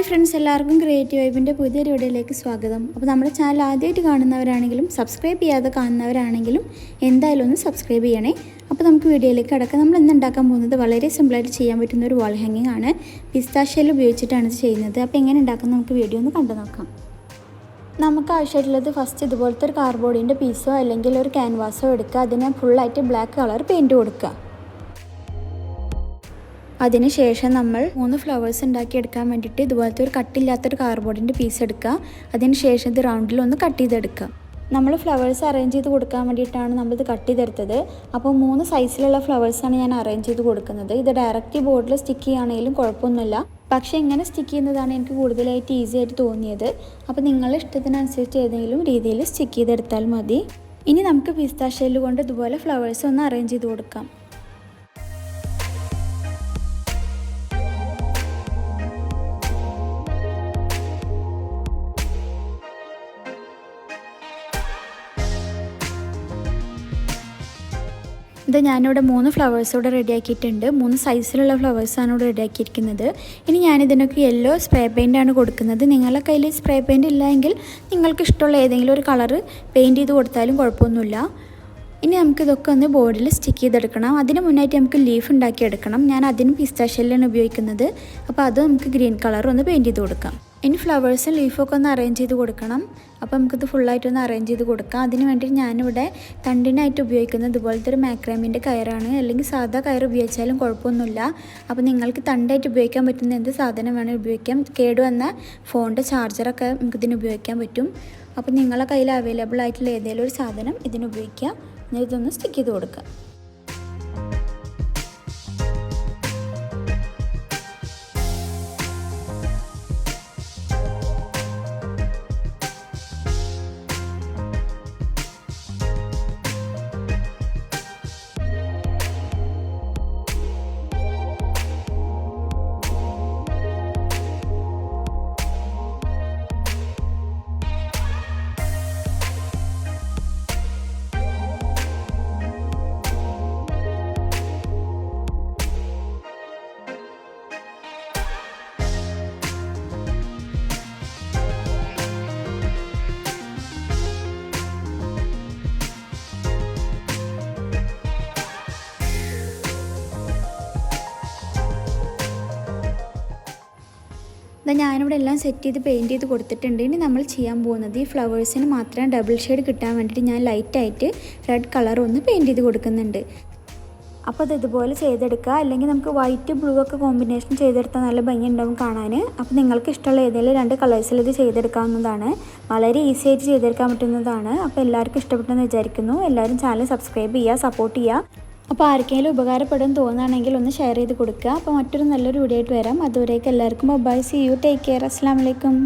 Friends, എല്ലാവർക്കും creative വൈബിൻ്റെ പുതിയൊരു വീഡിയോയിലേക്ക് സ്വാഗതം. അപ്പോൾ നമ്മുടെ ചാനൽ ആദ്യമായിട്ട് കാണുന്നവരാണെങ്കിലും സബ്സ്ക്രൈബ് ചെയ്യാതെ കാണുന്നവരാണെങ്കിലും എന്തായാലും ഒന്ന് സബ്സ്ക്രൈബ് ചെയ്യണേ. അപ്പോൾ നമുക്ക് വീഡിയോയിലേക്ക് കിടക്കാം. നമ്മൾ ഇന്ന് ഉണ്ടാക്കാൻ പോകുന്നത് വളരെ സിമ്പിളായിട്ട് ചെയ്യാൻ പറ്റുന്ന ഒരു വാൾ ഹാങ്ങിങ് ആണ്. പിസ്താഷ്യയിൽ ഉപയോഗിച്ചിട്ടാണ് ഇത് ചെയ്യുന്നത്. അപ്പോൾ എങ്ങനെ ഉണ്ടാക്കുന്നത് നമുക്ക് വീഡിയോ ഒന്ന് കണ്ടു നോക്കാം. നമുക്ക് ആവശ്യമായിട്ടുള്ളത് ഫസ്റ്റ് ഇതുപോലത്തെ ഒരു കാർഡ്ബോർഡിൻ്റെ പീസോ അല്ലെങ്കിൽ ഒരു ക്യാൻവാസോ എടുക്കുക. അതിന് ഫുള്ളായിട്ട് ബ്ലാക്ക് കളർ പെയിൻറ്റ് കൊടുക്കുക. അതിനുശേഷം നമ്മൾ 3 ഫ്ലവേഴ്സ് ഉണ്ടാക്കിയെടുക്കാൻ വേണ്ടിയിട്ട് ഇതുപോലത്തെ ഒരു കട്ടില്ലാത്തൊരു കാർഡ്ബോർഡിൻ്റെ പീസ് എടുക്കുക. അതിനുശേഷം ഇത് റൗണ്ടിൽ ഒന്ന് കട്ട് ചെയ്തെടുക്കുക. നമ്മൾ ഫ്ലവേഴ്സ് അറേഞ്ച് ചെയ്ത് കൊടുക്കാൻ വേണ്ടിയിട്ടാണ് നമ്മളിത് കട്ട് ചെയ്തെടുത്തത്. അപ്പോൾ 3 സൈസിലുള്ള ഫ്ലവേഴ്സാണ് ഞാൻ അറേഞ്ച് ചെയ്ത് കൊടുക്കുന്നത്. ഇത് ഡയറക്റ്റ് ബോർഡിൽ സ്റ്റിക്ക് ചെയ്യുകയാണെങ്കിലും കുഴപ്പമൊന്നുമില്ല. പക്ഷേ ഇങ്ങനെ സ്റ്റിക്ക് ചെയ്യുന്നതാണ് എനിക്ക് കൂടുതലായിട്ട് ഈസി ആയിട്ട് തോന്നിയത്. അപ്പോൾ നിങ്ങളുടെ ഇഷ്ടത്തിനനുസരിച്ച് ഏതെങ്കിലും രീതിയിൽ സ്റ്റിക്ക് ചെയ്തെടുത്താൽ മതി. ഇനി നമുക്ക് പിസ്താ ഷെല്ല് കൊണ്ട് ഇതുപോലെ ഫ്ലവേഴ്സ് ഒന്ന് അറേഞ്ച് ചെയ്ത് കൊടുക്കാം. ഇത് ഞാനിവിടെ 3 ഫ്ലവേഴ്സ് ഇവിടെ റെഡിയാക്കിയിട്ടുണ്ട്. 3 സൈസിലുള്ള ഫ്ലവേഴ്സാണ് ഇവിടെ റെഡിയാക്കിയിരിക്കുന്നത്. ഇനി ഞാനിതിനൊക്കെ യെല്ലോ സ്പ്രേ പെയിൻ്റാണ് കൊടുക്കുന്നത്. നിങ്ങളുടെ കയ്യിൽ സ്പ്രേ പെയിൻറ്റ് ഇല്ല എങ്കിൽ നിങ്ങൾക്ക് ഇഷ്ടമുള്ള ഏതെങ്കിലും ഒരു കളറ് പെയിൻറ്റ് ചെയ്ത് കൊടുത്താലും കുഴപ്പമൊന്നുമില്ല. ഇനി നമുക്കിതൊക്കെ ഒന്ന് ബോർഡിൽ സ്റ്റിക്ക് ചെയ്തെടുക്കണം. അതിന് മുന്നായിട്ട് നമുക്ക് ലീഫ് ഉണ്ടാക്കിയെടുക്കണം. ഞാൻ അതിന് പിസ്താ ഷെല്ലാണ് ഉപയോഗിക്കുന്നത്. അപ്പോൾ അത് നമുക്ക് ഗ്രീൻ കളർ ഒന്ന് പെയിൻറ്റ് ചെയ്ത് കൊടുക്കാം. ഇനി ഫ്ലവേഴ്സും ലീഫൊക്കെ ഒന്ന് അറേഞ്ച് ചെയ്ത് കൊടുക്കണം. അപ്പോൾ നമുക്കിത് ഫുള്ളായിട്ടൊന്ന് അറേഞ്ച് ചെയ്ത് കൊടുക്കാം. അതിന് വേണ്ടി ഞാനിവിടെ തണ്ടിനായിട്ട് ഉപയോഗിക്കുന്നത് ഇതുപോലത്തെ ഒരു മാക്രാമിൻ്റെ കയറാണ്. അല്ലെങ്കിൽ സാധാ കയർ ഉപയോഗിച്ചാലും കുഴപ്പമൊന്നുമില്ല. അപ്പോൾ നിങ്ങൾക്ക് തണ്ടായിട്ട് ഉപയോഗിക്കാൻ പറ്റുന്ന എന്ത് സാധനം വേണമെങ്കിൽ ഉപയോഗിക്കാം. കേടുവന്ന ഫോണിൻ്റെ ചാർജറൊക്കെ നമുക്കിതിന് ഉപയോഗിക്കാൻ പറ്റും. അപ്പോൾ നിങ്ങളുടെ കയ്യിൽ അവൈലബിൾ ആയിട്ടുള്ള ഏതെങ്കിലും ഒരു സാധനം ഇതിന് ഉപയോഗിക്കുക. ഇതൊന്ന് സ്റ്റിക്ക് ചെയ്ത് കൊടുക്കുക. ഞാനിവിടെ എല്ലാം സെറ്റ് ചെയ്ത് പെയിൻറ്റ് ചെയ്ത് കൊടുത്തിട്ടുണ്ട്. ഇനി നമ്മൾ ചെയ്യാൻ പോകുന്നത് ഈ ഫ്ലവേഴ്സിന് മാത്രം ഡബിൾ ഷെയ്ഡ് കിട്ടാൻ വേണ്ടിയിട്ട് ഞാൻ ലൈറ്റായിട്ട് റെഡ് കളർ ഒന്ന് പെയിൻറ്റ് ചെയ്ത് കൊടുക്കുന്നുണ്ട്. അപ്പോൾ അത് ഇതുപോലെ ചെയ്തെടുക്കുക. അല്ലെങ്കിൽ നമുക്ക് വൈറ്റ് ബ്ലൂ ഒക്കെ കോമ്പിനേഷൻ ചെയ്തെടുത്താൽ നല്ല ഭംഗി ഉണ്ടാവും കാണാൻ. അപ്പോൾ നിങ്ങൾക്ക് ഇഷ്ടമുള്ള ഏതെങ്കിലും 2 കളേഴ്സിൽ ഇത് ചെയ്തെടുക്കാവുന്നതാണ്. വളരെ ഈസി ആയിട്ട് ചെയ്തെടുക്കാൻ പറ്റുന്നതാണ്. അപ്പോൾ എല്ലാവർക്കും ഇഷ്ടപ്പെട്ടെന്ന് വിചാരിക്കുന്നു. എല്ലാവരും ചാനൽ സബ്സ്ക്രൈബ് ചെയ്യുക, സപ്പോർട്ട് ചെയ്യുക. അപ്പോൾ ആർക്കെങ്കിലും ഉപകാരപ്പെടും തോന്നുകയാണെങ്കിൽ ഒന്ന് ഷെയർ ചെയ്ത് കൊടുക്കുക. അപ്പോൾ മറ്റൊരു നല്ലൊരു വീഡിയോ ആയിട്ട് വരാം. അതുവരേക്കും എല്ലാവർക്കും bye, see you, take care, അസ്സലാമു അലൈക്കും.